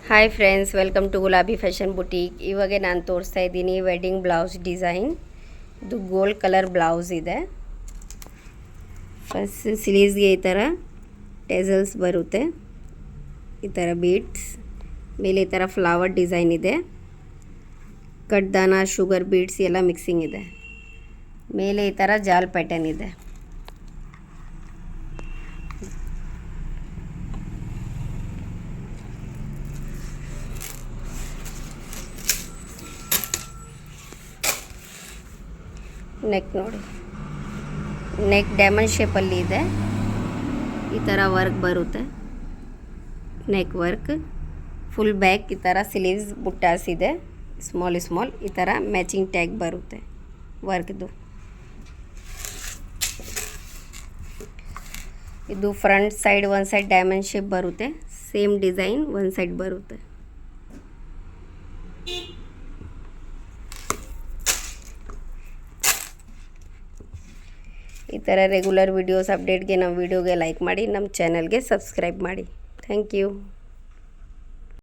Hi friends, welcome to ಗುಲಾಬಿ fashion boutique. ಇವಾಗ ನಾನು ತೋರಿಸ್ತಾ ಇದ್ದೀನಿ ವೆಡ್ಡಿಂಗ್ ಬ್ಲೌಸ್ ಡಿಸೈನ್. ಇದು ಗೋಲ್ಡ್ ಕಲರ್ ಬ್ಲೌಸ್ ಇದೆ. ಫಸ್ಟ್ ಸ್ಲೀವ್ಸ್ಗೆ ಈ ಥರ ಟೆಸಲ್ಸ್ ಬರುತ್ತೆ, ಈ ಥರ ಬೀಡ್ಸ್ ಮೇಲೆ ಈ ಥರ ಫ್ಲವರ್ ಡಿಸೈನ್ ಇದೆ. ಕಡ್ದಾನ, ಶುಗರ್ ಬೀಡ್ಸ್ ಎಲ್ಲ ಮಿಕ್ಸಿಂಗ್ ಇದೆ. ಮೇಲೆ ಈ ಥರ ಜಾಲ್ ಪ್ಯಾಟರ್ನ್ ಇದೆ. ನೆಕ್ ನೋಡಿ, ನೆಕ್ ಡೈಮಂಡ್ ಶೇಪಲ್ಲಿ ಇದೆ. ಈ ಥರ ವರ್ಕ್ ಬರುತ್ತೆ, ನೆಕ್ ವರ್ಕ್. ಫುಲ್ ಬ್ಯಾಕ್ ಈ ಥರ ಸ್ಲೀವ್ಸ್ ಬುಟ್ಟಾಸ್ ಇದೆ, ಸ್ಮಾಲ್ ಈ ಥರ ಮ್ಯಾಚಿಂಗ್ ಟ್ಯಾಗ್ ಬರುತ್ತೆ ವರ್ಕ್ದು. ಇದು ಫ್ರಂಟ್ ಸೈಡ್ ಒಂದು ಸೈಡ್ ಡೈಮಂಡ್ ಶೇಪ್ ಬರುತ್ತೆ, ಸೇಮ್ ಡಿಸೈನ್ ಒಂದು ಸೈಡ್ ಬರುತ್ತೆ. ಈ ಥರ ರೆಗ್ಯುಲರ್ ವಿಡಿಯೋಸ್ ಅಪ್ಡೇಟ್ಗೆ ನಮ್ಮ ವಿಡಿಯೋಗೆ ಲೈಕ್ ಮಾಡಿ, ನಮ್ಮ ಚಾನಲ್ಗೆ ಸಬ್ಸ್ಕ್ರೈಬ್ ಮಾಡಿ. Thank you.